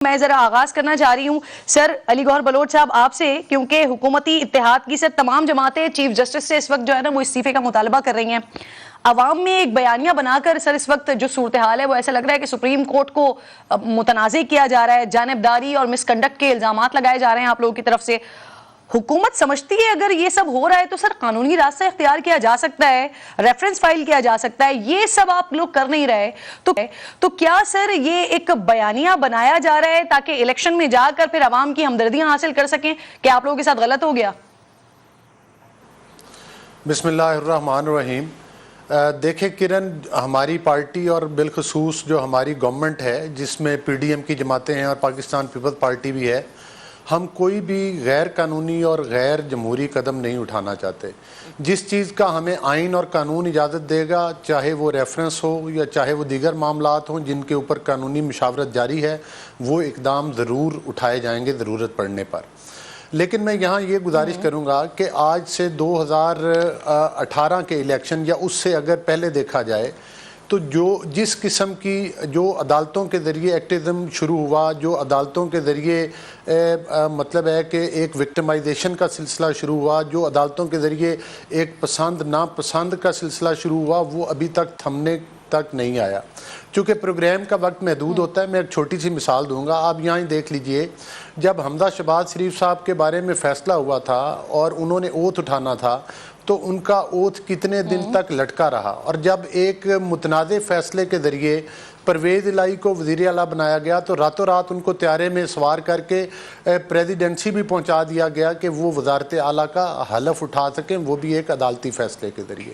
میں ذرا آغاز کرنا چاہ رہی ہوں سر علی گوہر بلوچ صاحب آپ سے، کیونکہ حکومتی اتحاد کی سر تمام جماعتیں چیف جسٹس سے اس وقت جو ہے نا وہ استعفے کا مطالبہ کر رہی ہیں. عوام میں ایک بیانیہ بنا کر سر اس وقت جو صورتحال ہے وہ ایسا لگ رہا ہے کہ سپریم کورٹ کو متنازع کیا جا رہا ہے، جانبداری اور مس کنڈکٹ کے الزامات لگائے جا رہے ہیں آپ لوگوں کی طرف سے. حکومت سمجھتی ہے اگر یہ سب ہو رہا ہے تو سر قانونی راستہ اختیار کیا جا سکتا ہے، ریفرنس فائل کیا جا سکتا ہے، یہ سب آپ لوگ کر نہیں رہے تو کیا سر یہ ایک بیانیہ بنایا جا رہا ہے تاکہ الیکشن میں جا کر پھر عوام کی ہمدردیاں حاصل کر سکیں کہ آپ لوگوں کے ساتھ غلط ہو گیا؟ بسم اللہ الرحمن الرحیم. دیکھیں کرن، ہماری پارٹی اور بالخصوص جو ہماری گورنمنٹ ہے جس میں پی ڈی ایم کی جماعتیں ہیں اور پاکستان پیپلز پارٹی بھی ہے، ہم کوئی بھی غیر قانونی اور غیر جمہوری قدم نہیں اٹھانا چاہتے. جس چیز کا ہمیں آئین اور قانون اجازت دے گا، چاہے وہ ریفرنس ہو یا چاہے وہ دیگر معاملات ہوں جن کے اوپر قانونی مشاورت جاری ہے، وہ اقدام ضرور اٹھائے جائیں گے ضرورت پڑنے پر. لیکن میں یہاں یہ گزارش کروں گا کہ آج سے 2018 کے الیکشن یا اس سے اگر پہلے دیکھا جائے تو جس قسم کی جو عدالتوں کے ذریعے ایکٹیزم شروع ہوا، جو عدالتوں کے ذریعے مطلب ہے کہ ایک وکٹمائزیشن کا سلسلہ شروع ہوا، جو عدالتوں کے ذریعے ایک پسند ناپسند کا سلسلہ شروع ہوا، وہ ابھی تک تھمنے تک نہیں آیا. چونکہ پروگرام کا وقت محدود ہوتا ہے، میں ایک چھوٹی سی مثال دوں گا. آپ یہاں ہی دیکھ لیجئے، جب حمزہ شہباز شریف صاحب کے بارے میں فیصلہ ہوا تھا اور انہوں نے اوتھ اٹھانا تھا تو ان کا اوتھ کتنے دن تک لٹکا رہا، اور جب ایک متنازع فیصلے کے ذریعے پرویز الہی کو وزیر اعلیٰ بنایا گیا تو راتوں رات ان کو طیارے میں سوار کر کے پریزیڈنسی بھی پہنچا دیا گیا کہ وہ وزارت اعلیٰ کا حلف اٹھا سکیں، وہ بھی ایک عدالتی فیصلے کے ذریعے.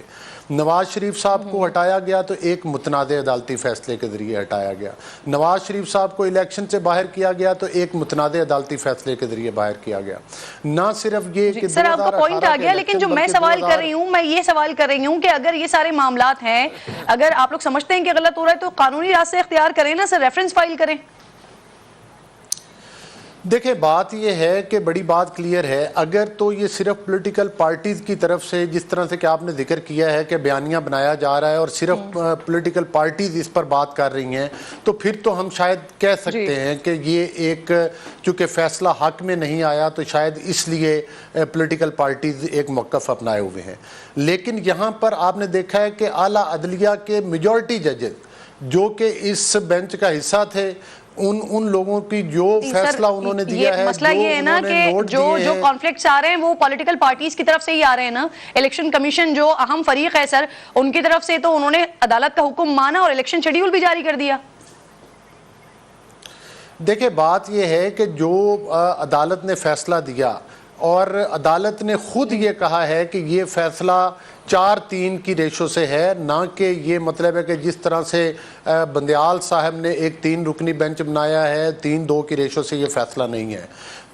نواز شریف صاحب کو ہٹایا گیا تو ایک متنازع عدالتی فیصلے کے ذریعے ہٹایا گیا. نواز شریف صاحب کو الیکشن سے باہر کیا گیا تو ایک متنازع عدالتی فیصلے کے ذریعے باہر کیا گیا. نہ صرف یہ کہ سر آپ کا پوائنٹ آ گیا، لیکن جو میں سوال کر رہی ہوں، میں یہ سوال کر رہی ہوں کہ اگر یہ سارے معاملات ہیں، اگر آپ لوگ سمجھتے ہیں کہ غلط ہو رہا ہے تو قانونی راستے اختیار کریں نا سر، ریفرنس فائل کریں. دیکھیں بات یہ ہے کہ بڑی بات کلیئر ہے. اگر تو یہ صرف پولیٹیکل پارٹیز کی طرف سے جس طرح سے کہ آپ نے ذکر کیا ہے کہ بیانیہ بنایا جا رہا ہے اور صرف پولیٹیکل پارٹیز اس پر بات کر رہی ہیں، تو پھر تو ہم شاید کہہ سکتے ہیں کہ یہ ایک چونکہ فیصلہ حق میں نہیں آیا تو شاید اس لیے پولیٹیکل پارٹیز ایک موقف اپنائے ہوئے ہیں. لیکن یہاں پر آپ نے دیکھا ہے کہ اعلیٰ عدلیہ کے میجورٹی ججز جو کہ اس بینچ کا حصہ تھے، ان لوگوں کی جو فیصلہ انہوں نے دیا ہے، مسئلہ یہ ہے نا کہ جو کانفلکٹس آ رہے ہیں وہ پولیٹیکل پارٹیز کی طرف سے ہی آ رہے ہیں نا. الیکشن کمیشن جو اہم فریق ہے سر، ان کی طرف سے تو انہوں نے عدالت کا حکم مانا اور الیکشن شیڈیول بھی جاری کر دیا. دیکھیں بات یہ ہے کہ جو عدالت نے فیصلہ دیا اور عدالت نے خود یہ کہا ہے کہ یہ فیصلہ 4-3 کی ریشو سے ہے، نہ کہ یہ مطلب ہے کہ جس طرح سے بندیال صاحب نے ایک 3 رکنی بینچ بنایا ہے 3-2 کی ریشو سے یہ فیصلہ نہیں ہے.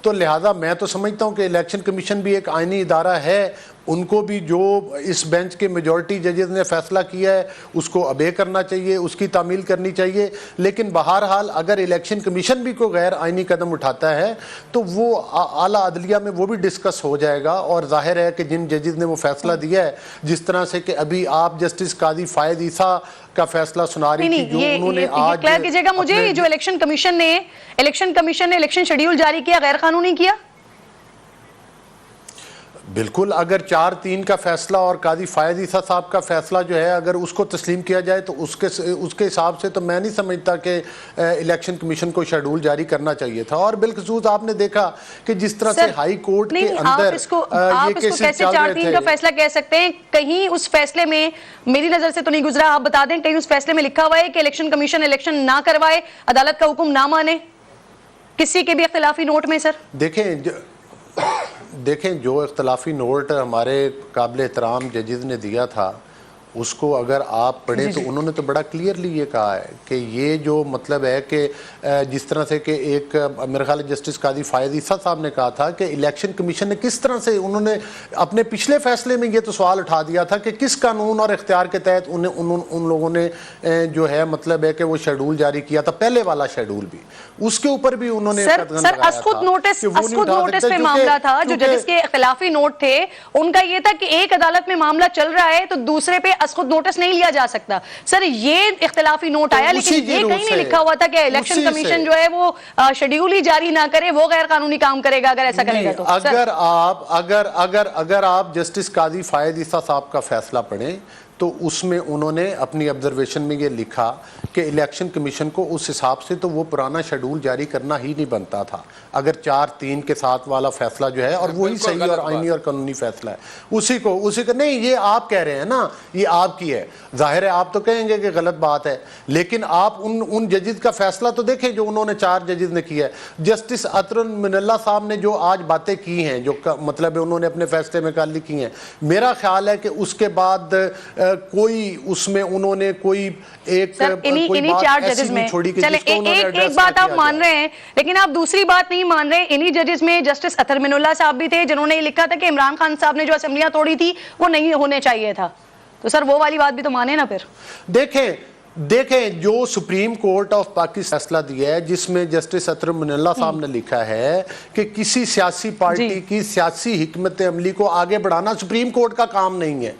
تو لہٰذا میں تو سمجھتا ہوں کہ الیکشن کمیشن بھی ایک آئینی ادارہ ہے، ان کو بھی جو اس بینچ کے میجورٹی ججز نے فیصلہ کیا ہے اس کو ابے کرنا چاہیے، اس کی تعمیل کرنی چاہیے. لیکن بہرحال اگر الیکشن کمیشن بھی کوئی غیر آئینی قدم اٹھاتا ہے تو وہ اعلیٰ عدلیہ میں وہ بھی ڈسکس ہو جائے گا. اور ظاہر ہے کہ جن ججز نے وہ فیصلہ دیا ہے، جس طرح سے کہ ابھی آپ جسٹس قاضی فائد عیسیٰ کا فیصلہ سنا رہی تھی، جو انہوں نے آج کلیئر کیجئے گا مجھے، جو الیکشن کمیشن نے الیکشن شیڈیول جاری کیا غیر قانونی کیا؟ بالکل. اگر 4-3 کا فیصلہ اور قاضی فائد عیسیٰ صاحب کا فیصلہ جو ہے اگر اس کو تسلیم کیا جائے تو اس کے حساب سے تو میں نہیں سمجھتا کہ الیکشن کمیشن کو شیڈول جاری کرنا چاہیے تھا. اور بالخصوص آپ نے دیکھا کہ جس طرح سے ہائی کورٹ کے اندر آپ اس کو کیسے 4-3 کا فیصلہ کہہ سکتے ہیں؟ کہیں اس فیصلے میں میری نظر سے تو نہیں گزرا، آپ بتا دیں کہیں اس فیصلے میں لکھا ہوا ہے کہ الیکشن کمیشن الیکشن نہ کروائے، عدالت کا حکم نہ مانے کسی کے بھی اختلافی نوٹ میں؟ سر دیکھیں جو اختلافی نوٹ ہمارے قابل احترام ججز نے دیا تھا اس کو اگر آپ پڑھیں تو انہوں نے تو بڑا کلیئرلی یہ کہا ہے کہ یہ جو مطلب ہے کہ جس طرح سے کہ ایک میرے خیال جسٹس قاضی فائد عیسیٰ صاحب نے کہا تھا کہ الیکشن کمیشن نے کس طرح سے انہوں نے اپنے پچھلے فیصلے میں یہ تو سوال اٹھا دیا تھا کہ کس قانون اور اختیار کے تحت ان لوگوں نے جو ہے مطلب ہے کہ وہ شیڈول جاری کیا تھا، پہلے والا شیڈول بھی، اس کے اوپر بھی انہوں نے سر اسخود نوٹس پہ معاملہ تھا. جو ججز کے اختلافی نوٹ تھے ان کا یہ تھا کہ ایک عدالت میں معاملہ چل رہا ہے تو دوسرے پہ از خود نوٹس نہیں لیا جا سکتا. سر یہ اختلافی نوٹ آیا لیکن یہ کہیں نہیں لکھا ہوا تھا کہ الیکشن کمیشن جو ہے وہ شیڈیول ہی جاری نہ کرے, وہ غیر قانونی کام کرے گا اگر ایسا کرے گا تو. اگر آپ جسٹس قاضی فائد عیسیٰ صاحب کا فیصلہ پڑھیں تو اس میں انہوں نے اپنی آبزرویشن میں یہ لکھا کہ الیکشن کمیشن کو اس حساب سے تو وہ پرانا شیڈول جاری کرنا ہی نہیں بنتا تھا اگر 4-3 کے ساتھ والا فیصلہ جو ہے, اور وہی صحیح اور آئینی اور قانونی فیصلہ ہے, اسی کو نہیں, یہ آپ کہہ رہے ہیں نا, یہ آپ کی ہے, ظاہر ہے آپ تو کہیں گے کہ غلط بات ہے, لیکن آپ ان ججز کا فیصلہ تو دیکھیں جو انہوں نے 4 ججز نے کیا ہے. جسٹس عطر من اللہ صاحب نے جو آج باتیں کی ہیں, جو مطلب انہوں نے اپنے فیصلے میں کل لکھی ہیں, میرا خیال ہے کہ اس کے بعد کوئی اس میں انہوں نے کوئی ایک انہی 4 ججز میں چلے ایک بات آپ مان رہے ہیں لیکن آپ دوسری بات نہیں مان رہے. انہی ججز میں جسٹس اطہر من اللہ صاحب بھی تھے جنہوں نے یہ لکھا تھا کہ عمران خان صاحب نے جو اسمبلیاں توڑی تھی وہ نہیں ہونے چاہیے تھا. تو سر وہ والی بات بھی تو مانے نا پھر. دیکھیں جو سپریم کورٹ آف پاکستان فیصلہ دیا ہے جس میں جسٹس عطر من اللہ صاحب نے لکھا ہے کہ کسی سیاسی پارٹی کی سیاسی حکمت عملی کو آگے بڑھانا سپریم کورٹ کا کام نہیں ہے.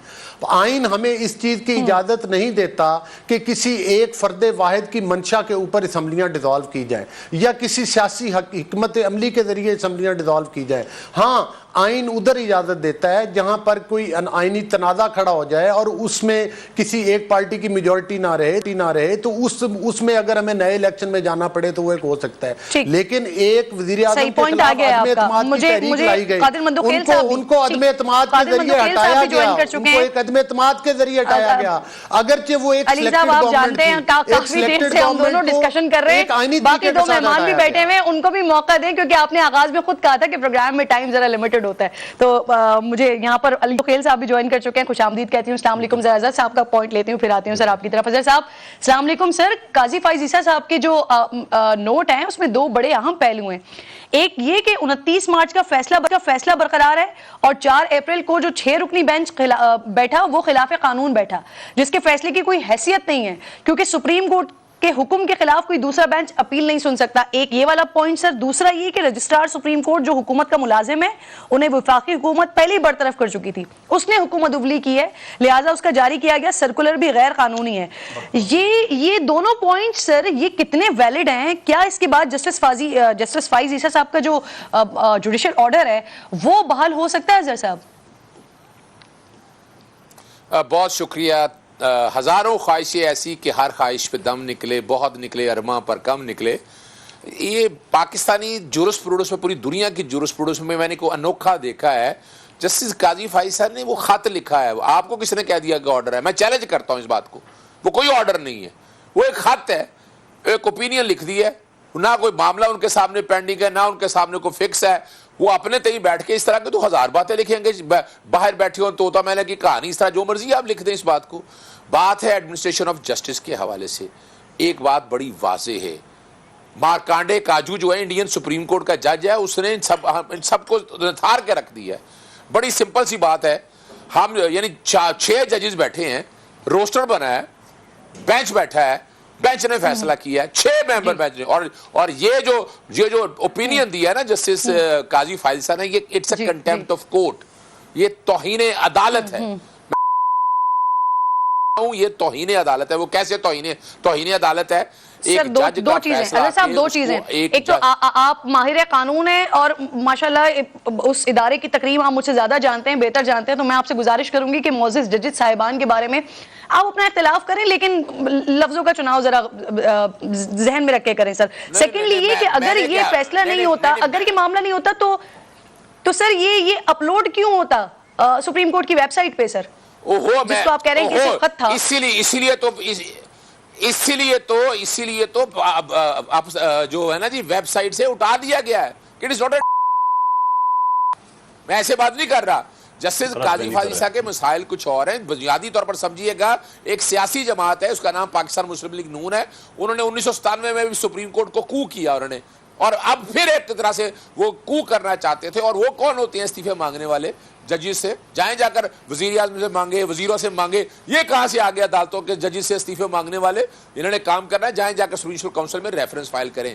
آئین ہمیں اس چیز کی اجازت نہیں دیتا کہ کسی ایک فرد واحد کی منشا کے اوپر اسمبلیاں ڈیزالو کی جائیں یا کسی سیاسی حکمت عملی کے ذریعے اسمبلیاں ڈیزالو کی جائیں. ہاں آئین ادھر اجازت دیتا ہے جہاں پر کوئی آئینی تنازع کھڑا ہو جائے اور اس میں کسی ایک پارٹی کی میجورٹی نہ رہے تو اس میں اگر ہمیں نئے الیکشن میں جانا پڑے تو وہ ایک ہو سکتا ہے. لیکن ایک وزیر اعظم کے خلاف عدم اعتماد کی تحریک لائی گئی, ان کو عدم اعتماد کے ذریعے ہٹایا گیا, ان کو ایک عدم اعتماد کے ذریعے ہٹایا گیا اگرچہ وہ ایک سلیکٹڈ گورنمنٹ تھی. کافی دیر سے ہم دونوں ڈسکشن کر رہے ہیں, باقی 2 مہمان بھی بیٹھے ہوئے ہیں, ان کو بھی موقع دیں کیونکہ آپ نے آغاز میں خود کہا تھا کہ پروگرام میں ٹائم ذرا لمیٹڈ ہوتا ہے. تو مجھے یہاں پر علی خیل صاحب بھی جوائن کر چکے ہیں, خوش آمدید کہتی ہوں. السلام علیکم. ذرا صاحب کا پوائنٹ لیتی ہوں پھر آتی ہوں سر آپ کی طرف. اظہر صاحب السلام علیکم. سر قاضی فائز عیسیٰ صاحب کے جو نوٹ ہیں اس میں 2 بڑے اہم پہلو ہیں. ایک یہ کہ 29 مارچ کا فیصلہ برقرار ہے اور 4 اپریل کو جو 6 رکنی بینچ بیٹھا وہ خلاف قانون بیٹھا, جس کے فیصلے کی کوئی حیثیت نہیں ہے کیونکہ سپریم کورٹ کے حکم کے خلاف کوئی دوسرا بینچ اپیل نہیں سن سکتا. ایک یہ والا پوائنٹ سر. دوسرا یہ کہ رجسٹرار سپریم کورٹ جو حکومت کا ملازم ہے انہیں وفاقی حکومت پہلے ہی برطرف کر چکی تھی, اس نے حکومت عدولی کی ہے, لہٰذا اس کا جاری کیا گیا سرکولر بھی غیر قانونی ہے. یہ دونوں پوائنٹ سر یہ کتنے ویلڈ ہیں؟ کیا اس کے بعد جسٹس فائز عیسیٰ صاحب کا جو جوڈیشل آرڈر ہے وہ بحال ہو سکتا ہے اظہر صاحب؟ بہت شکریہ. ہزاروں خواہشیں ایسی کہ ہر خواہش پہ دم نکلے, بہت نکلے, ارماں پر کم نکلے. یہ پاکستانی جورسپروڈنس میں, پوری دنیا کی جورسپروڈنس میں نے کوئی انوکھا دیکھا ہے. جسٹس قاضی فائز صاحب نے وہ خط لکھا ہے, آپ کو کس نے کہہ دیا کہ آرڈر ہے؟ میں چیلنج کرتا ہوں اس بات کو, وہ کوئی آرڈر نہیں ہے, وہ ایک خط ہے, ایک اوپینین لکھ دی ہے. نہ کوئی معاملہ ان کے سامنے پینڈنگ ہے, نہ ان کے سامنے کوئی فکس ہے. وہ اپنے تئیں بیٹھ کے اس طرح کے تو 1000 باتیں لکھیں گے, باہر بیٹھے ہوں طوطا مینا کی کہانی, اس طرح جو مرضی آپ لکھ دیں اس بات کو. بات ہے ایڈمنسٹریشن آف جسٹس کے حوالے سے. ایک بات بڑی واضح ہے, مارکانڈے کاجو جو ہے انڈین سپریم کورٹ کا جج ہے, اس نے ان سب کو نتھار کے رکھ دیا ہے. بڑی سمپل سی بات ہے, ہم یعنی 6 ججز بیٹھے ہیں, روسٹر بنا ہے, بینچ بیٹھا ہے, بینچ نے فیصلہ کیا ہے, 6 ممبر بینچ نے, اور یہ جو اوپینین دیا ہے نا جسٹس قاضی فائز صاحب نے, یہ it's a contempt of court, یہ توہین عدالت ہے. یہ توہین عدالت ہے. وہ کیسے توہین عدالت ہے؟ سر دو چیزیں صاحب, 2 چیزیں. ایک تو آپ ماہر قانون ہیں اور ماشاءاللہ اس ادارے کی تقریب آپ مجھ سے زیادہ جانتے ہیں, بہتر جانتے ہیں, تو میں آپ سے گزارش کروں گی کہ معزز ججز صاحبان کے بارے میں آپ اپنا اختلاف کریں لیکن لفظوں کا چناؤ ذرا ذہن میں رکھ کے کریں سر. سیکنڈلی یہ کہ اگر یہ فیصلہ نہیں ہوتا, اگر یہ معاملہ نہیں ہوتا تو سر یہ اپلوڈ کیوں ہوتا سپریم کورٹ کی ویب سائٹ پہ سر, جس کو آپ کہہ رہے ہیں کہ صرف خط تھا؟ اسی لیے تو آپ جو ہے نا جی ویب سائٹ سے اٹھا دیا گیا ہے. میں ایسے بات نہیں کر رہا. جسٹس قاضی فائز عیسیٰ کے مسائل کچھ اور ہیں. بنیادی طور پر سمجھیے گا, ایک سیاسی جماعت ہے, اس کا نام پاکستان مسلم لیگ نون ہے. انہوں نے 1997 میں بھی سپریم کورٹ کو کو کیا, انہوں نے, اور اب پھر ایک طرح سے وہ کو کرنا چاہتے تھے. اور وہ کون ہوتے ہیں استعفے مانگنے والے؟ ججز سے. جائیں جا کر وزیر اعظم سے مانگے, وزیروں سے مانگے. یہ کہاں سے آ گیا عدالتوں کے ججز سے استعفے مانگنے والے؟ انہوں نے کام کرنا ہے, جائیں جا کر سپریم کونسل میں ریفرنس فائل کریں.